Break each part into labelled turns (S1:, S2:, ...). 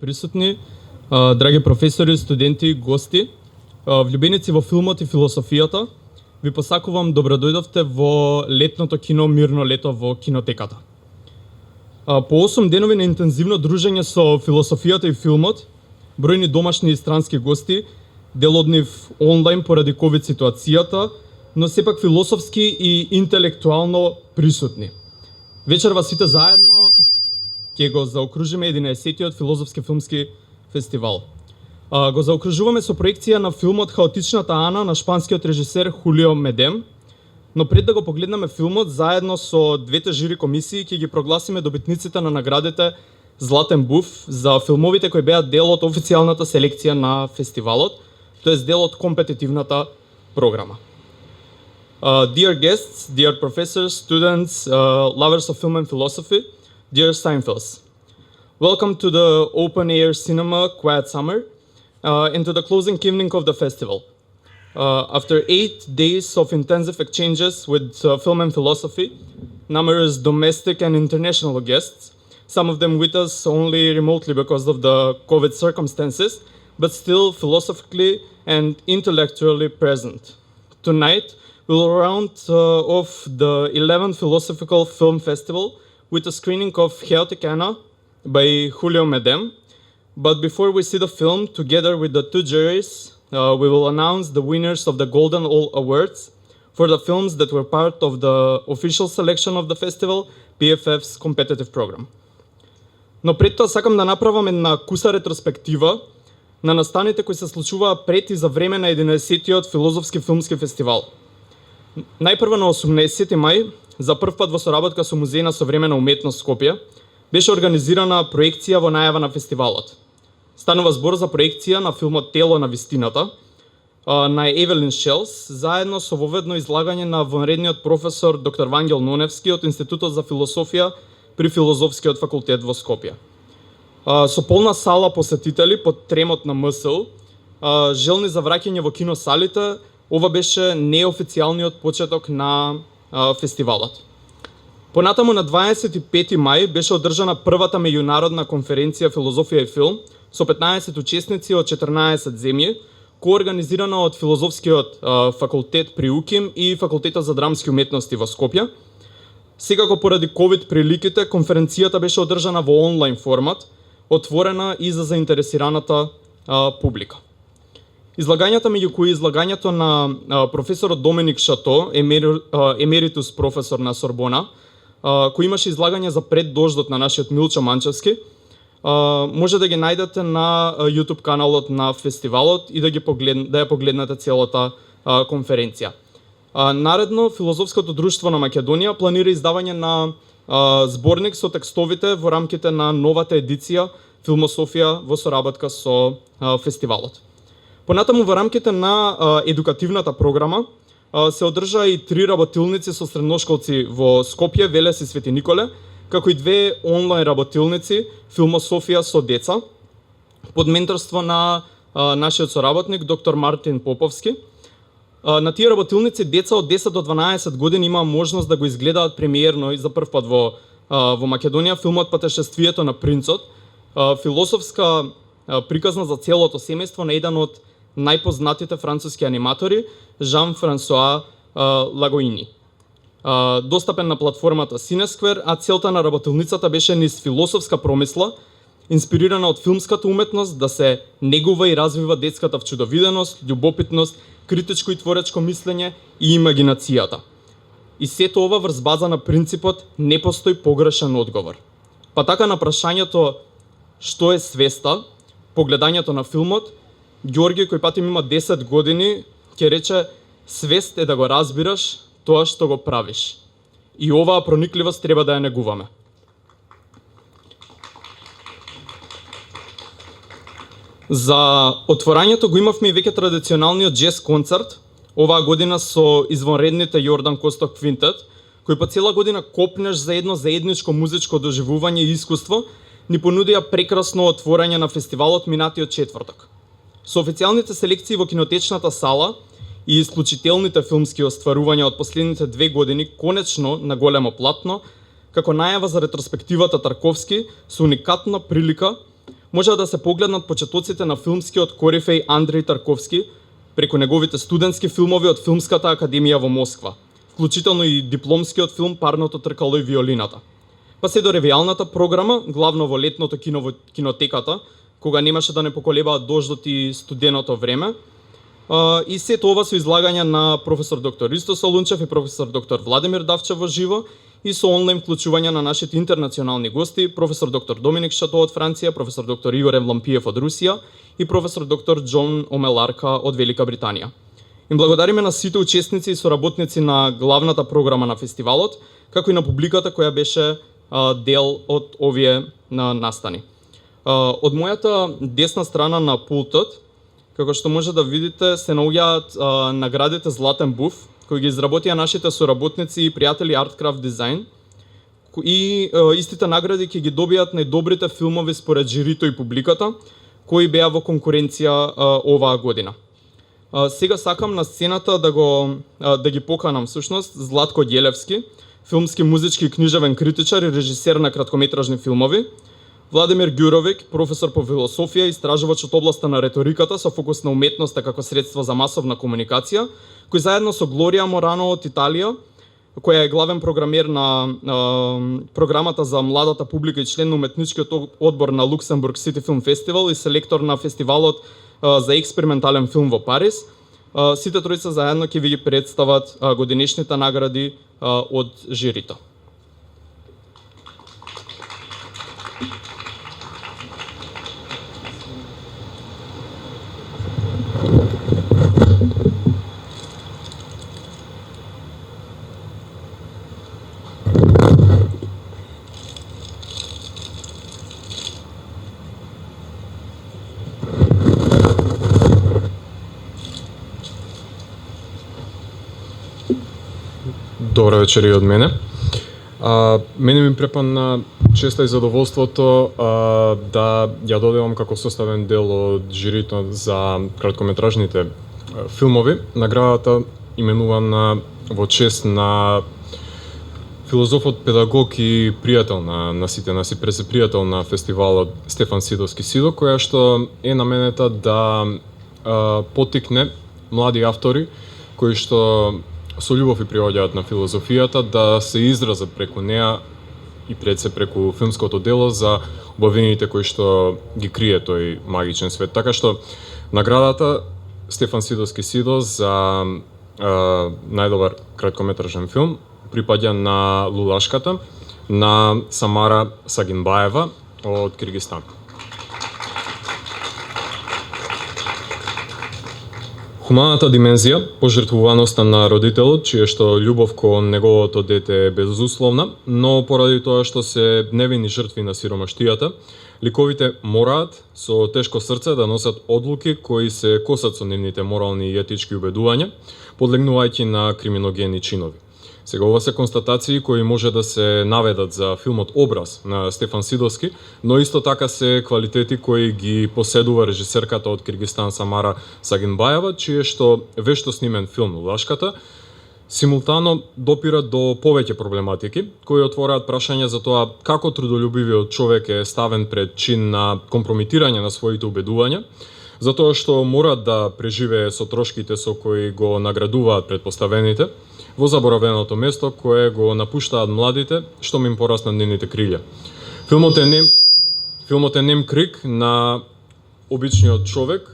S1: присутни, драги професори, студенти, гости, влюбеници во филмот и философијата, ви посакувам добродојдовте во летното кино Мирно лето во кинотеката. По 8 денови на интензивно дружење со философијата и филмот, бројни домашни и странски гости, дел од нив онлайн поради ковид ситуацијата, но сепак философски и интелектуално присутни. Вечерва сите заедно ќе го заокружиме 11-тиот филозофски филмски фестивал. Го заокружуваме со проекција на филмот Хаотичната Ана на шпанскиот режисер Хулио Медем, но пред да го погледнеме филмот, заедно со двете жири комисии ќе ги прогласиме добитниците на наградите Златен буф за филмовите кои беа дел од официјалната селекција на фестивалот, тоест дел од компетитивната програма. Dear guests, dear professors, students, lovers of film and philosophy, dear Seinfelds. Welcome to the open-air cinema Quiet Summer and to the closing evening of the festival. After 8 days of intensive exchanges with film and philosophy, numerous domestic and international guests, some of them with us only remotely because of the COVID circumstances, but still philosophically and intellectually present. Tonight, we'll round off the 11th Philosophical Film Festival with a screening of Chaotic Anna by Julio Medem. But before we see the film, together with the two juries, we will announce the winners of the Golden All Awards for the films that were part of the official selection of the festival, PFF's competitive program. Но пред тоа сакам да направам една куса ретроспектива на настаните кои се случуваа пред и за време на 11-тиот филозофски филмски фестивал. Најпрво на 18 мај, за прв пат во соработка со Музеј на современа уметност Скопје, беше организирана проекција во најава на фестивалот. Станува збор за проекција на филмот Тело на вистината на Евелин Шелс, заедно со воведно излагање на вонредниот професор доктор Вангел Ноневски од Институтот за философија при Филозофскиот факултет во Скопје. Со полна сала посетители под тремот на МСУ, желни за враќање во киносалите, ова беше неофицијалниот почеток на фестивалот. Понатаму на 25 мај беше одржана првата меѓународна конференција Филозофија и филм со 15 учесници од 14 земји, коорганизирана од Филозофскиот факултет при УКИМ и Факултетот за драмски уметности во Скопје. Секако поради ковид приликите, конференцијата беше одржана во онлайн формат, отворена и за заинтересираната публика. Излагањата, меѓу кои излагањето на професорот Доминик Шато, емеритус професор на Сорбона, кој имаше излагање за пред дождот на нашиот Милчо Манчевски, може да ги најдете на YouTube каналот на фестивалот и да ја погледнете целата конференција. Наредно, Филозофското друштво на Македонија планира издавање на зборник со текстовите во рамките на новата едиција Филмософија во соработка со фестивалот. Понатаму во рамките на едукативната програма се одржаа и 3 работилници со средношколци во Скопје, Велес и Свети Николе, како и 2 онлайн работилници Филмософија со деца, под менторство на нашиот соработник доктор Мартин Поповски. На тие работилници деца од 10 до 12 години имаа можност да го изгледаат премиерно и за прв пат во Македонија филмот Патешествието на принцот, философска приказна за целото семејство на еден од најпознатите француски аниматори, Жан-Франсоа Лагоини. Достапен на платформата Cineskвер, а целта на работилницата беше низ философска промисла, инспирирана од филмската уметност, да се негува и развива детската вчудовиденост, љубопитност, критичко и творечко мислење и имагинацијата. И сето ова врз база на принципот не постои погрешен одговор. Па така на прашањето што е свеста, погледањето на филмот, Ѓорги, кој патим има 10 години, ќе рече свест е да го разбираш тоа што го правиш. И оваа проникливост треба да ја негуваме. За отворањето го имавме и веќе традиционалниот джез концерт, оваа година со извонредните Јордан Косток Квинтет, кој по цела година копнеш за едно заедничко музичко доживување и искуство, ни понудија прекрасно отворање на фестивалот минатиот четврток. Со официјалните селекции во кинотечната сала и исклучителните филмски остварувања од последните 2 години конечно на големо платно, како најава за ретроспективата Тарковски со уникатна прилика може да се погледнат почетоците на филмскиот корифеј Андреј Тарковски преку неговите студентски филмови од Филмската академија во Москва, вклучително и дипломскиот филм Парното тркало и виолината. Па се до ревијалната програма, главно во летното кино во кинотеката, кога немаше да не поколебаат дождот и студеното време. И сето ова со излагања на професор доктор Ристо Солунчев и професор доктор Владимир Давчев во живо и со онлайн вклучување на нашите интернационални гости, професор доктор Доминик Шато од Франција, професор доктор Игор Евлампиев од Русија и професор доктор Џон Омеларка од Велика Британија. Им благодариме на сите учесници и соработници на главната програма на фестивалот, како и на публиката која беше дел од овие настани. Од мојата десна страна на пултот, како што може да видите, се наоѓаат наградите Златен буф, кои ги изработија нашите соработници и пријатели Artcraft Design, и истите награди ќе ги добијат најдобрите филмови според жирито и публиката, кои беа во конкуренција оваа година. Сега сакам на сцената да ги поканам всушност Златко Ѓелевски, филмски, музички и книжевен критичар и режисер на краткометражни филмови, Владимир Ѓуровик, професор по философија и истражувач од областа на реториката со фокус на уметноста како средство за масовна комуникација, кој заедно со Глорија Морано од Италија, која е главен програмер на програмата за младата публика и член на уметничкиот одбор на Луксембург Сити Филм Фестивал и селектор на фестивалот за експериментален филм во Париз. Сите тројца заедно ќе ви ги представат годинешните награди од жирито.
S2: Добро вечер и од мене. Мене ми препадна честа и задоволството да ја додевам како составен дел од жирито за краткометражните филмови. Наградата именувана во чест на филозофот, педагог и пријател на сите нас и презепријател на фестивалот Стефан Сидовски Сидо, која што е наменета да поттикне млади автори кои што со љубов и приоѓаат на филозофијата да се изразат преку неа и пред се преку филмското дело за убавините кои што ги крие тој магичен свет. Така што наградата Стефан Сидовски Сидо за најдобар краткометражен филм припаѓа на Лулашката на Самара Сагинбаева од Киргизстан. Хуманата димензија, пожртвуваноста на родителот, чие што љубов кон неговото дете е безусловна, но поради тоа што се невини жртви на сиромаштијата, ликовите мораат со тешко срце да носат одлуки кои се косат со нивните морални и етички убедувања, подлегнувајќи на криминогени чинови. Сега ова се констатации кои може да се наведат за филмот Образ на Стефан Сидовски, но исто така се квалитети кои ги поседува режисерката од Киргизстан Самара Сагинбаева, чие што вешто снимен филм Лулашката симултано допира до повеќе проблематики кои отвораат прашање за тоа како трудолюбивиот човек е ставен пред чин на компромитирање на своите убедувања, затоа што мора да преживее со трошките со кои го наградуваат претпоставените, во заборавеното место кое го напуштаат младите, што им пораснат нивните крилја. Филмот е нем крик на обичниот човек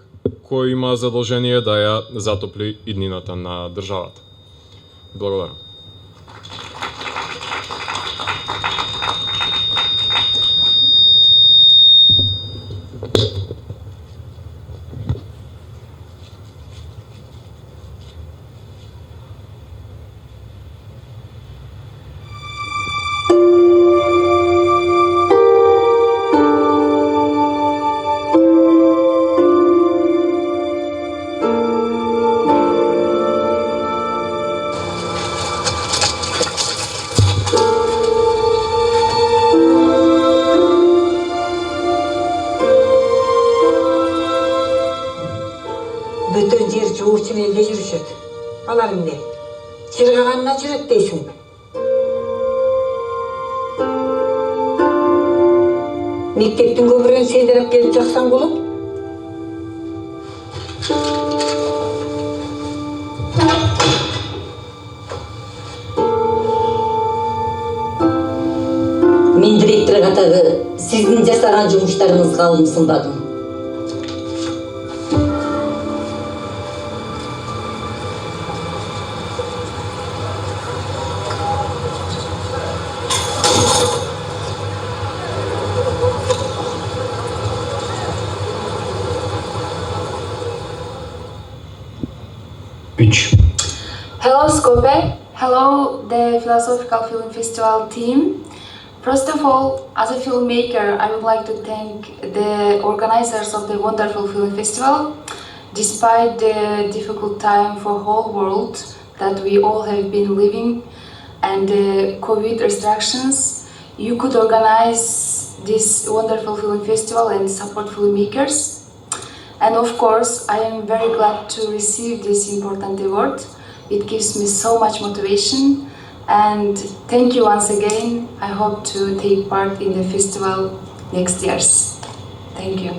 S2: кој има задолжение да ја затопли иднината на државата. Благодарам.
S3: Bütün yer çoğuşçun elde yürüşür. Alarım ne? Çırğağanına çırık deysin. Мектептин көбүрөн сейдереп келип жаксаң болот. Мен директор катары сиздин жасаган жумуштарыңызга алым сунбадым.
S4: Hello Skopje, hello the Philosophical Film Festival team. First of all, as a filmmaker, I would like to thank the organizers of the wonderful film festival. Despite the difficult time for whole world that we all have been living and the COVID restrictions, you could organize this wonderful film festival and support filmmakers. And of course, I am very glad to receive this important award. It gives me so much motivation, and thank you once again. I hope to take part in the festival next year. Thank you.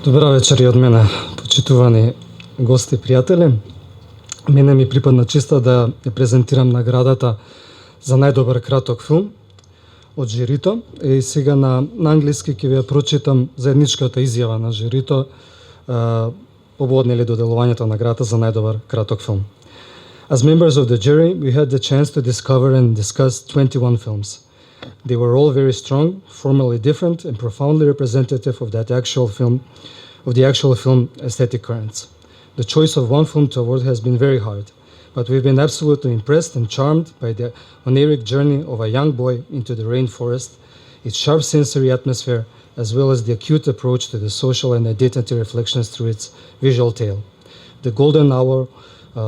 S5: Добра вечер и од мене, почитувани гости и пријатели. Мене ми припадна честа да ја презентирам наградата за најдобар краток филм од жирито. И сега на англиски ќе ви ја прочитам заедничката изјава на жирито поводнели доделувањето на наградата за најдобар краток филм. As members of the jury, we had the chance to discover and discuss 21 films. They were all very strong, formally different, and profoundly representative of the actual film aesthetic currents. The choice of one film to award has been very hard, but we've been absolutely impressed and charmed by the oniric journey of a young boy into the rainforest, its sharp sensory atmosphere, as well as the acute approach to the social and identity reflections through its visual tale. The Golden Hour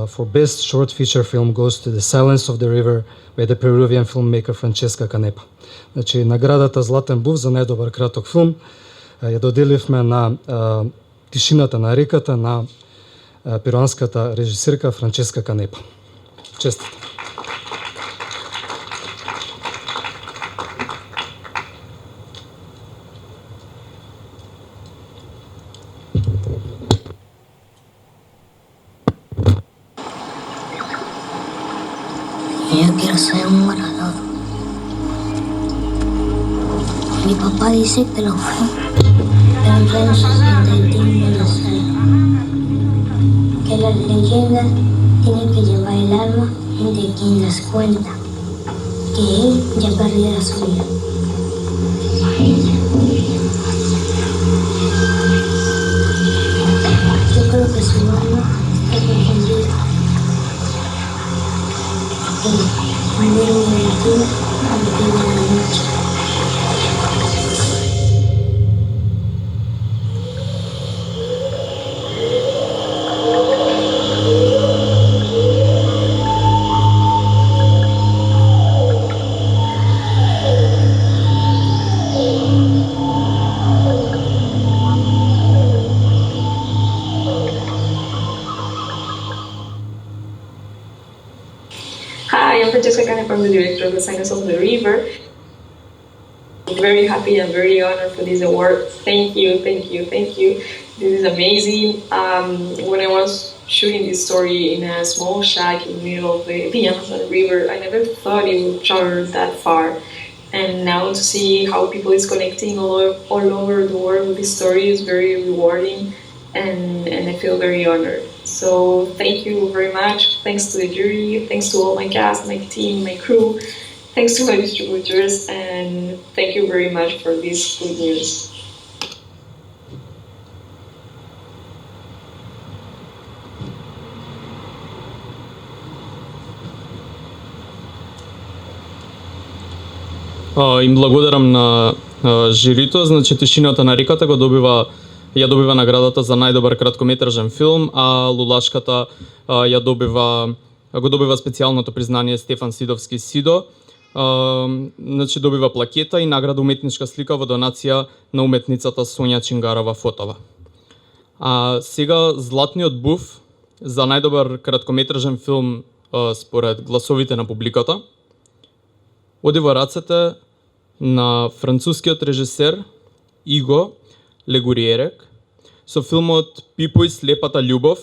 S5: for Best Short Feature Film goes to The Silence of the River by the Peruvian filmmaker Francesca Canepa. Значи, наградата Златен був за најдобар краток филм ја доделивме на Тишината на реката на перуанската режисерка Франческа Канепа. Честит!
S6: Yo quiero ser un orador. Mi papá dice que lo fue, pero ya no se siente digno de ser. Que las leyendas tienen que llevar el alma de quien las cuenta, que él ya perdió la suya. Yo creo que su alma está confundida. Cuando era un mentira, cuando tiene la noche.
S7: Hi, I'm Francesca Canepa, I'm the director of The Silence of the River. I'm very happy and very honored for this award. Thank you, thank you, thank you. This is amazing. When I was shooting this story in a small shack in the middle of the Amazon River, I never thought it would travel that far. And now to see how people is connecting all over the world with this story is very rewarding, and I feel very honored. So thank you very much. Thanks to the jury, thanks to all my cast, my team, my crew, thanks to my distributors, and thank you very much for this good news.
S1: Им благодарам на жирито, значи Тишината на реката ја добива наградата за најдобар краткометражен филм, а Лулашката го добива специјалното признание Стефан Сидовски Сидо. Значи добива плакета и награда уметничка слика во донација на уметницата Сонја Чингарова Фотова. А сега златниот буф за најдобар краткометражен филм според гласовите на публиката оди во рацете на францускиот режисер Иго Легуриерек со филмот Пипо и слепата љубов,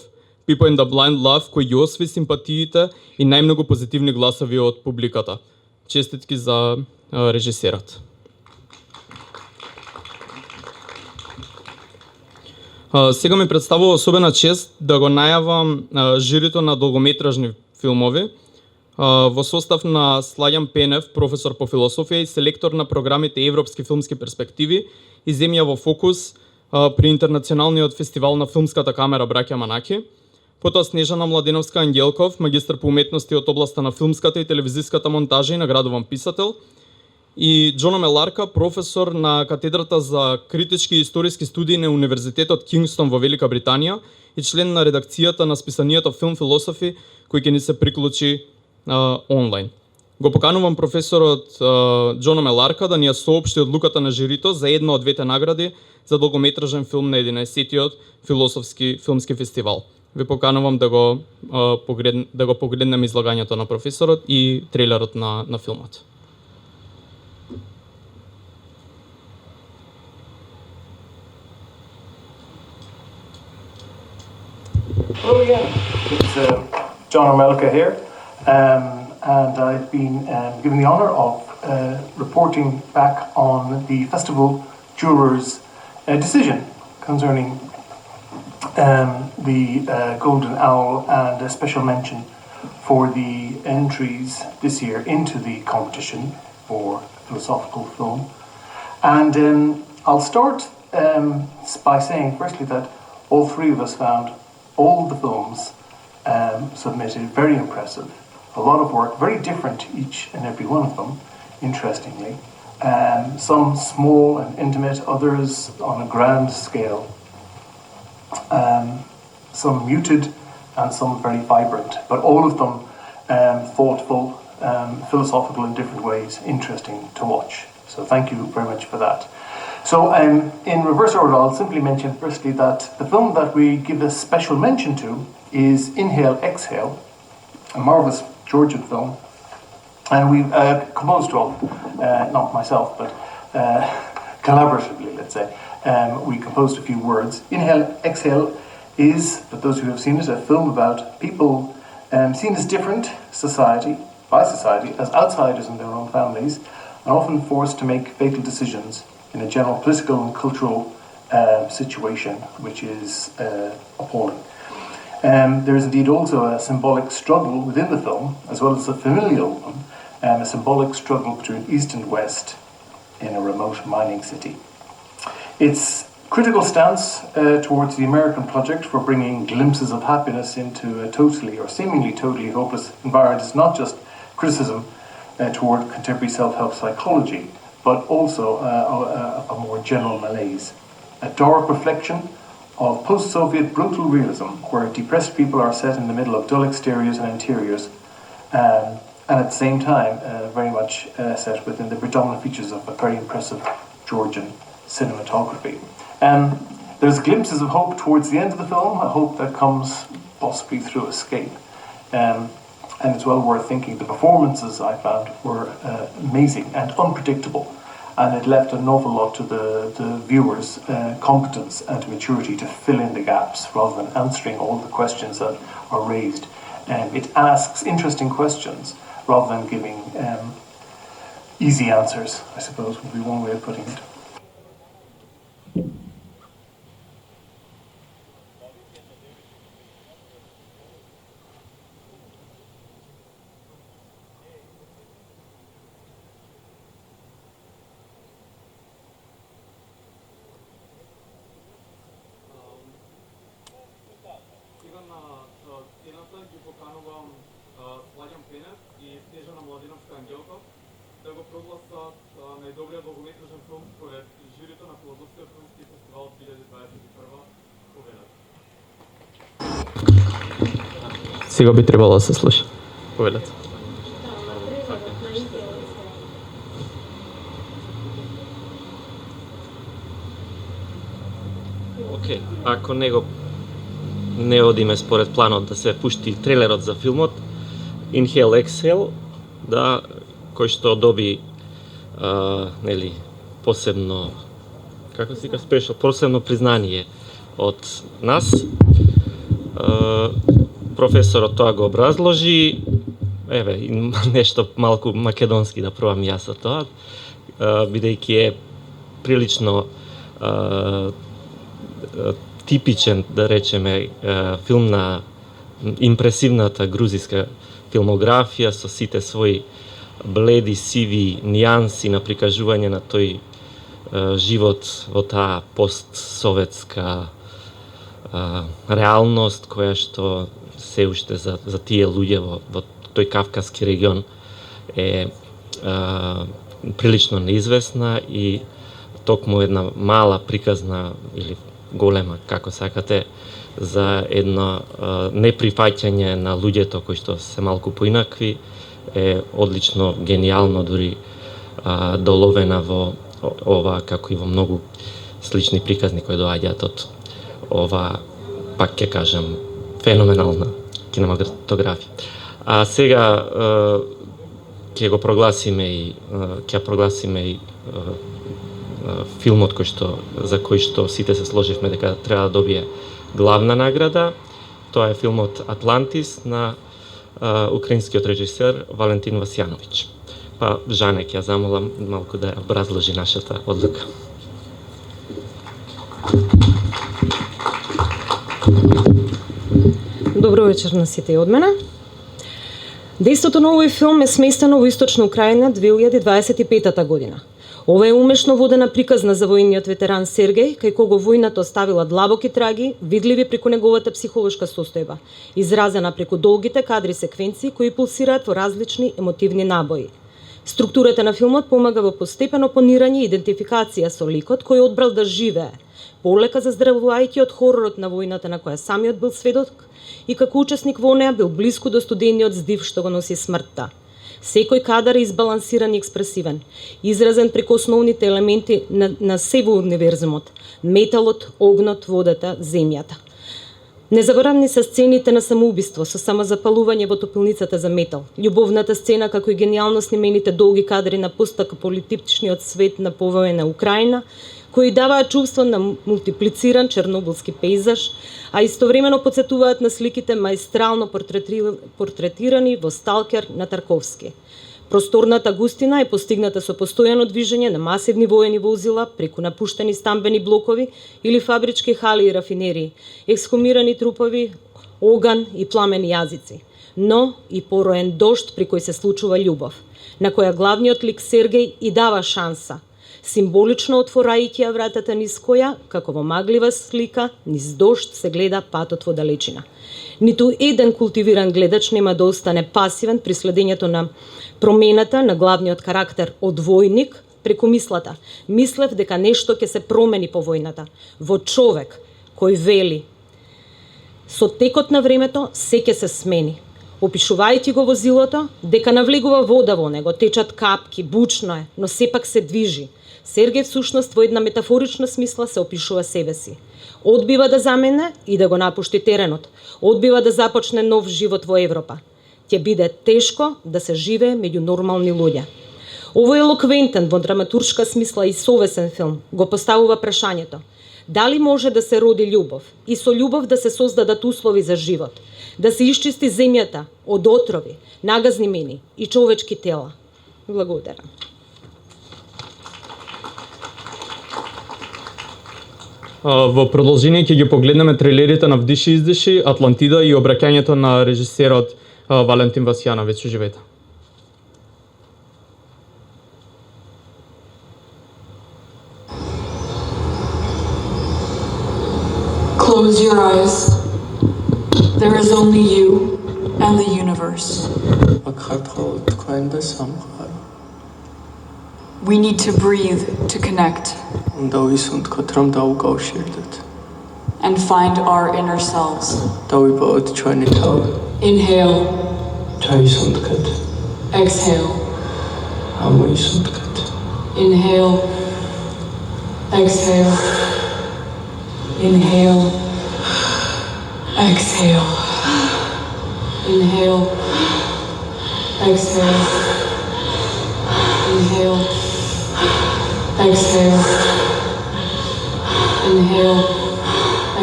S1: People in the Blind Love, кој ја осви симпатиите и најмногу позитивни гласови од публиката. Честитки за режисерот. Сега ми представува особена чест да го најавам жирито на долгометражни филмови во состав на Слаѓан Пенев, професор по философија и селектор на програмите Европски филмски перспективи и земја во фокус при Интернационалниот фестивал на филмската камера Браќа Манаки. Потоа Снежана Младеновска Ангелков, магистар по уметности од областа на филмската и телевизиската монтажа и наградуван писател. И Джоно Меларка, професор на катедрата за критички и историски студии на Универзитетот Кингстон во Велика Британија и член на редакцијата на списанието Film Philosophy, кој ќе ни се приклучи онлайн. Го поканувам професорот Джоно Меларка да ни ја соопшти одлуката на жирито за една од двете награди за долгометражен филм на 11-тиот философски филмски фестивал. Ви поканувам да го погледнем излагањето на професорот и трейлерот на филмот.
S8: Hello again, it's John Ormelka here, and I've been given the honour of reporting back on the festival jurors' decision concerning the Golden Owl and a special mention for the entries this year into the competition for philosophical film. And I'll start by saying firstly that all three of us found all the films submitted very impressive. A lot of work, very different each and every one of them, interestingly. Some small and intimate, others on a grand scale. Some muted and some very vibrant, but all of them thoughtful, philosophical in different ways, interesting to watch. So thank you very much for that. So in reverse order, I'll simply mention firstly that the film that we give a special mention to is Inhale, Exhale, a marvellous Georgian film. And we composed, well, not myself, but collaboratively, let's say, we composed a few words. Inhale, Exhale is, for those who have seen it, a film about people seen as different by society, as outsiders in their own families, and often forced to make fatal decisions in a general political and cultural situation, which is appalling. There is indeed also a symbolic struggle within the film, as well as a familial one, a symbolic struggle between East and West in a remote mining city. Its critical stance towards the American project for bringing glimpses of happiness into a totally or seemingly totally hopeless environment is not just criticism toward contemporary self-help psychology, but also a more general malaise. A dark reflection of post-Soviet brutal realism, where depressed people are set in the middle of dull exteriors and interiors, and at the same time very much set within the predominant features of a very impressive Georgian cinematography. There's glimpses of hope towards the end of the film, a hope that comes possibly through escape. And it's well worth thinking. The performances I found were amazing and unpredictable, and it left an awful lot to the viewers' competence and maturity to fill in the gaps rather than answering all the questions that are raised. It asks interesting questions rather than giving easy answers, I suppose would be one way of putting it.
S1: Сега на сцената ги поканувам Слаѓан Пенев и Снежана Младеновска Ангелков да го прогласат најдобриот долгометражен филм според жирито на Филозофскиот филмски фестивал 2021 повелат. Сега би требало да се слуша. Повелат.
S9: Океј, ако не одиме според планот да се пушти трейлерот за филмот Inhale Exhale, да, кој што доби нели посебно, како се вика, спешал, посебно признание од нас. Професорот тоа го образложи, еве, нешто малку македонски да пробам јас со тоа, бидејќи е прилично типичен, да речеме, филм на импресивната грузиска филмографија со сите своји бледи, сиви нијанси на прикажување на тој живот во таа постсоветска реалност која што се уште за тие луѓе во тој кавказски регион е прилично неизвестна и токму една мала приказна или голема, како сакате, за едно неприфаќање на луѓето кои што се малку поинакви е одлично, генијално, дури доловена во ова, како и во многу слични приказни кои доаѓаат од ова, пак ќе кажам, феноменална кинематографија. А сега ќе прогласиме и филмот за кој што сите се сложивме дека треба да добие главна награда. Тоа е филмот Атлантис на украинскиот режисер Валентин Васјановиќ. Па Жане ќе ја замолам малку да образложи нашата одлука.
S10: Добро вечер на сите и од мене. Дејството на овој филм е сместено во Источна Украина 2025 година. Ова е умешно водена приказна за војниот ветеран Сергеј, кај кого војната оставила длабоки траги, видливи преку неговата психолошка состојба, изразена преку долгите кадри секвенции кои пулсираат во различни емотивни набои. Структурата на филмот помага во постепено понирање и идентификација со ликот кој одбрал да живее, полека заздравувајќи од хоророт на војната на која самиот бил сведок и како учесник во неа бил блиску до студениот здив што го носи смртта. Секој кадар е избалансиран и експресивен, изразен преку основните елементи на се во универзумот: металот, огнот, водата, земјата. Незаборавни се сцените на самоубиство со самозапалување во топилницата за метал, љубовната сцена како и генијално снимените долги кадри на постапокалиптичниот свет на повојна Украина, кои даваат чувство на мултиплициран чернобилски пейзаж, а истовремено подсетуваат на сликите маестрално портретирани во Сталкер на Тарковски. Просторната густина е постигната со постојано движење на масивни воени возила преку напуштени стамбени блокови или фабрички хали и рафинерии, ексхумирани трупови, оган и пламени јазици, но и пороен дожд при кој се случува љубов, на која главниот лик Сергеј и дава шанса, символично отворајќи ја вратата низ која, како во маглива слика, низ дожд се гледа патот во далечина. Ниту еден култивиран гледач нема да остане пасивен при следењето на промената на главниот карактер од војник преку мислата. Мислев дека нешто ќе се промени по војната, во човек кој вели: со текот на времето се ќе се смени. Опишувајќи го возилото, дека навлегува вода во него, течат капки, бучно е, но сепак се движи. Сергеј всушност во една метафорична смисла се опишува себе си. Одбива да замене и да го напушти теренот. Одбива да започне нов живот во Европа. Ќе биде тешко да се живее меѓу нормални луѓе. Овој елоквентен во драматуршка смисла и совесен филм го поставува прашањето: дали може да се роди љубов и со љубов да се создадат услови за живот, да се исчисти земјата од отрови, нагазни мини и човечки тела? Благодарам.
S1: Во продолжение ќе ги погледнеме трейлерите на Вдиши издиши, Атлантида и обраќањето на режисерот Валентин Васјановиќ. Живеете.
S11: Close your eyes. There is only you and the universe. We need to breathe to connect and find our inner selves. Inhale. Exhale. Inhale. Exhale. Inhale. Exhale. Inhale. Exhale. Inhale. Exhale. Inhale.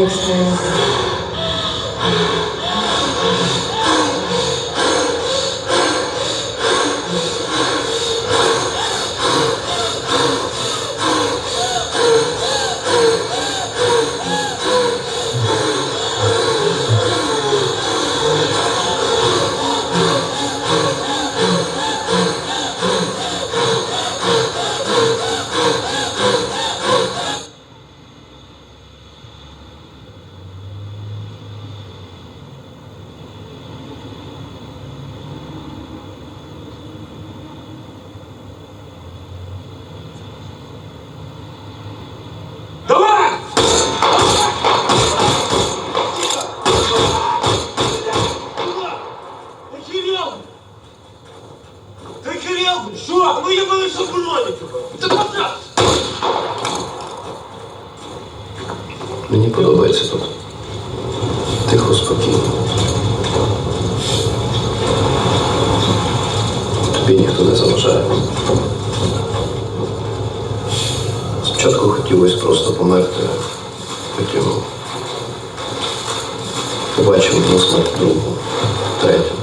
S11: Exhale.
S12: Мені подобається тут. Тихо, спокійно. Тобі ніхто не заважає. Спочатку хотілося просто померти, потім побачив одну смерть другу, третю.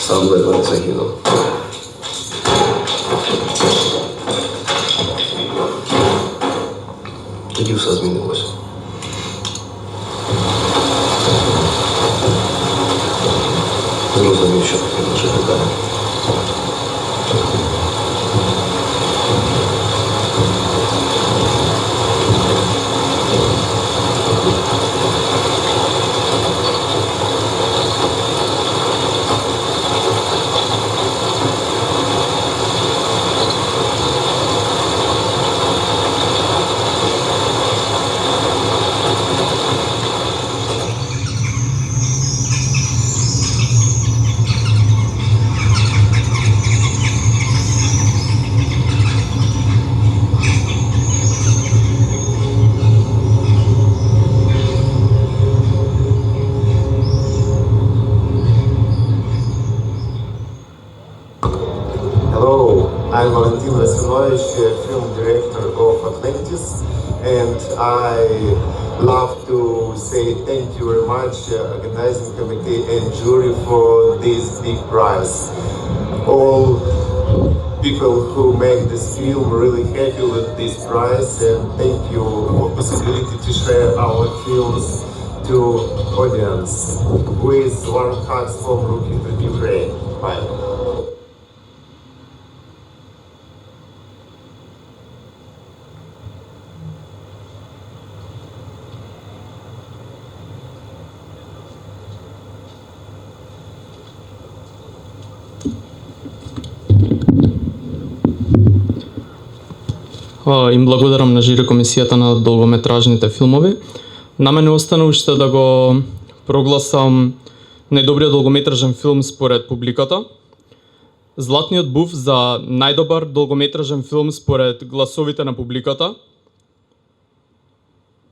S12: Сам ледве не загинув. Тоді все змінилося. Зрозумів, що потрібно жити далі.
S13: Hello, I'm Valentin Vasilovich, film director of Atlantis, and I love to say thank you very much, organizing committee and jury, for this big prize. All people who make this film really happy with this prize, and thank you for possibility to share our films to audience. With warm hugs from Ukraine. Bye.
S1: Им благодарам на жири комисијата на долгометражните филмови. На мене остана уште да го прогласам најдобриот долгометражен филм според публиката. Златниот буф за најдобар долгометражен филм според гласовите на публиката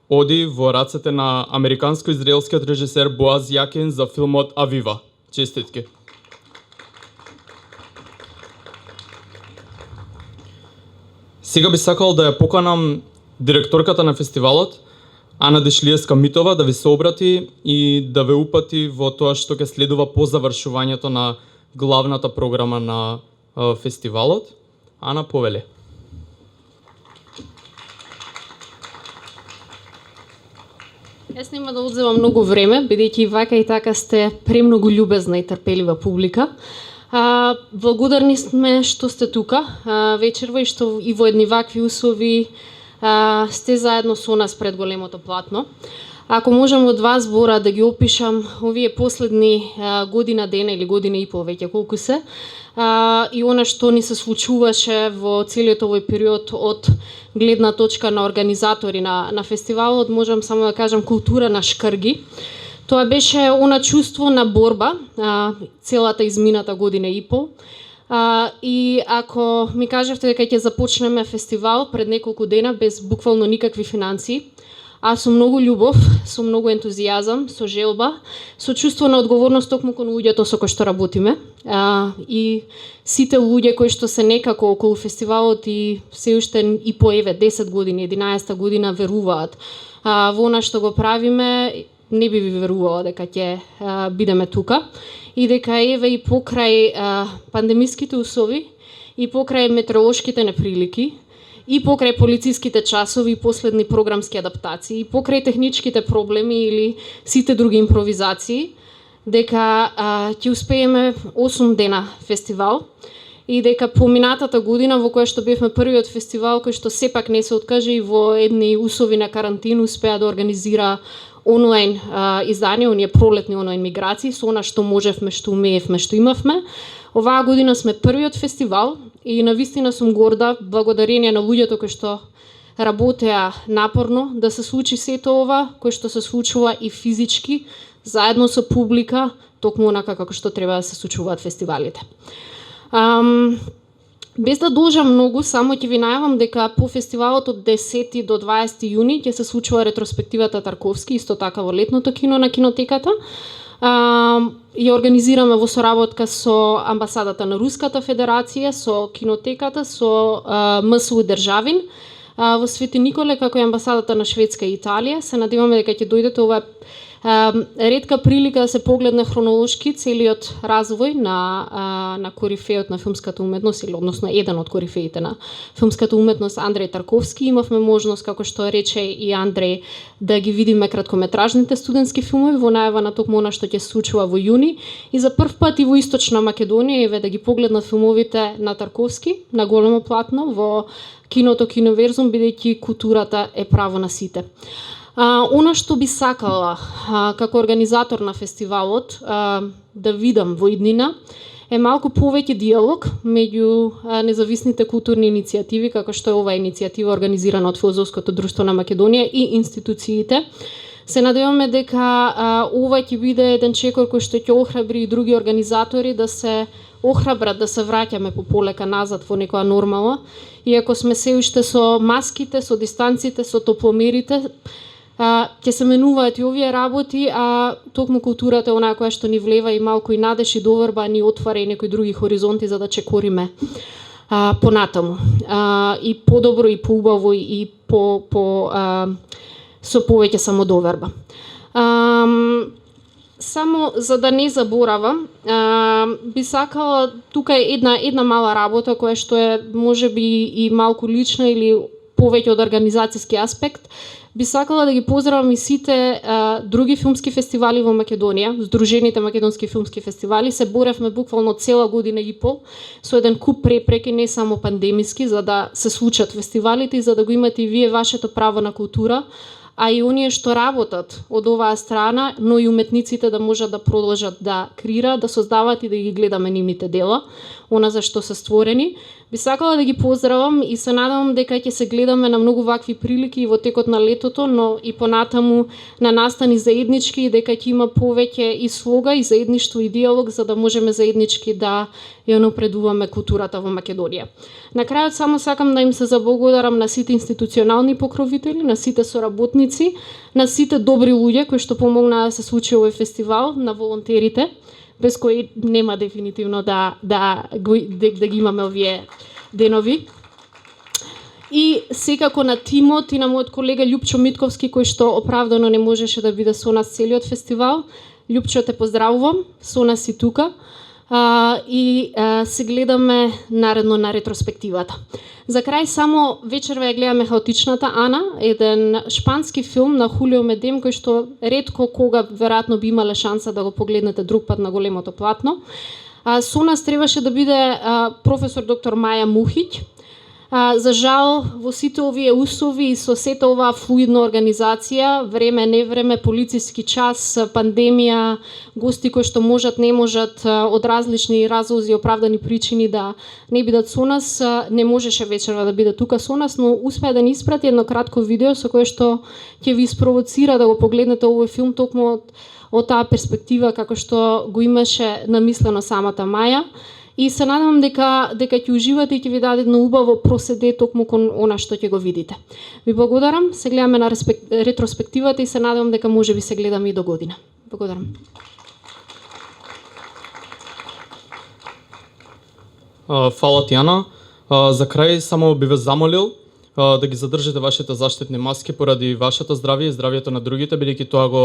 S1: оди во рацете на американско-израелскиот режисер Боаз Јакин за филмот Авива. Честитки. Сега би сакал да ја поканам директорката на фестивалот, Ана Дешлиевска-Митова, да ви се обрати и да ве упати во тоа што ќе следува по завршувањето на главната програма на фестивалот. Ана, повеле.
S14: Јас нема да одземам многу време, бидејќи вака и така сте премногу љубезна и трпелива публика. Благодарни сме што сте тука вечерва и што и во едни вакви услови сте заедно со нас пред големото платно. Ако можам од два збора да ги опишам овие последни година дена или година и пол веќе колку се, и она што ни се случуваше во целиот овој период од гледна точка на организатори на фестивалот, можам само да кажам култура на шкрги. Тоа беше она чувство на борба целата измината година и пол. И ако ми кажавте дека ќе започнеме фестивал пред неколку дена без буквално никакви финансии, аз со многу љубов, со многу ентузијазам, со желба, со чувство на одговорност токму кон луѓето со кои што работиме, и сите луѓе кои што се некако околу фестивалот и се уште и по 10 години, 11 година веруваат во она што го правиме, не би ви верувала дека ќе бидеме тука и дека еве и покрај пандемиските услови и покрај метеоролошките неприлики и покрај полициските часови и последни програмски адаптации и покрај техничките проблеми или сите други импровизации, дека ќе успееме 8 дена фестивал и дека поминатата година во која што бевме првиот фестивал кој што сепак не се откаже и во едни услови на карантин успеа да организира онлайн издание, оние пролетни онлайн миграции, со она што можевме, што умеевме, што имавме. Оваа година сме првиот фестивал и навистина сум горда, благодарение на луѓето кои што работеа напорно да се случи сето ова, кој што се случува и физички, заедно со публика, токму онака како што треба да се случуваат фестивалите. Без да должам многу, само ќе ви најавам дека по фестивалот од 10 до 20 јуни ќе се случува ретроспективата Тарковски, исто така во летното кино на кинотеката. Ја организираме во соработка со амбасадата на Руската Федерација, со кинотеката, со МСУ Државин, во Свети Николе, како и амбасадата на Шведска и Италија. Се надеваме дека ќе дојдете. Ова ретка прилика да се погледне хронолошки целиот развој на корифеот на филмската уметност, или односно еден од корифеите на филмската уметност, Андреј Тарковски. Имавме можност, како што рече и Андреј, да ги видиме краткометражните студентски филмови во најава на токму она што ќе се случува во јуни, и за прв пат и во Источна Македонија еве да ги погледнат филмовите на Тарковски на големо платно во киното Киноверзум, бидејќи културата е право на сите. Она што би сакала како организатор на фестивалот да видам во иднина е малку повеќе диалог меѓу независните културни иницијативи, како што е оваа иницијатива организирана од Филозофското друштво на Македонија и институциите. Се надеваме дека ова ќе биде еден чекор кој што ќе охрабри и други организатори да се охрабрат да се враќаме полека назад во некоја нормала, иако сме се уште со маските, со дистанците, со топломерите, ќе се менуваат и овие работи, а токму културата е онаа која што ни влева и малку и надеж и доверба, ни отвара и некои други хоризонти за да чекориме понатаму. И подобро, и поубаво, и со повеќе самодоверба. Само за да не заборавам, би сакала, тука е една мала работа која што е можеби и малку лична или повеќе од организацијски аспект. Би сакала да ги поздравам и сите други филмски фестивали во Македонија, Сдружените македонски филмски фестивали. Се боревме буквално цела година и пол со еден куп препреки, не само пандемиски, за да се случат фестивалите и за да го имате и вие вашето право на култура, а и оние што работат од оваа страна, но и уметниците да можат да продолжат да креираат, да создаваат и да ги гледаме нивните дела, она за што се створени. Би сакала да ги поздравам и се надевам дека ќе се гледаме на многу вакви прилики и во текот на летото, но и понатаму на настани заеднички и дека ќе има повеќе и слога и заедништво и диалог за да можеме заеднички да ја напредуваме културата во Македонија. На крајот само сакам да им се заблагодарам на сите институционални покровители, на сите соработници, на сите добри луѓе кои што помогнаа да се случи овој фестивал, на волонтерите, без кои нема дефинитивно да ги имаме овие денови. И секако на тимот и на мојот колега Љупчо Митковски, кој што оправдано не можеше да биде со нас целиот фестивал. Љупчо, те поздравувам, со нас и тука. И се гледаме наредно на ретроспективата. За крај само вечерва ја гледаме Хаотичната Ана, еден шпански филм на Хулио Медем кој што ретко кога веројатно би имале шанса да го погледнете друг пат на големото платно. Со нас требаше да биде професор доктор Маја Мухиќ. За жал, во сите овие услови и со сета оваа флуидна организација, време, невреме, полициски час, пандемија, гости кои што можат, не можат, од различни разлози, оправдани причини да не бидат со нас, не можеше вечерва да биде тука со нас, но успеа да ни испрати едно кратко видео со кое што ќе ви спровоцира да го погледнете овој филм токму од таа перспектива како што го имаше намислено самата Маја. и се надевам дека ќе уживате и ќе ви даде едно убаво проседе токму кон она што ќе го видите. Ви благодарам, се гледаме на ретроспективата и се надевам дека може би се гледаме и до година. Благодарам.
S1: Фала ти, Ана. За крај само би ве замолил да ги задржите вашите заштитни маски поради вашето здравје и здравјето на другите, бидејќи тоа го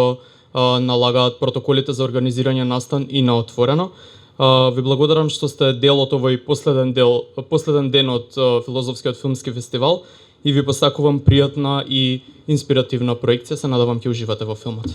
S1: налагаат протоколите за организирање настан и на отворено. Ви благодарам што сте дел од овој последен ден од Филозофскиот филмски фестивал и ви посакувам пријатна и инспиративна проекција. Се надевам ќе уживате во филмот.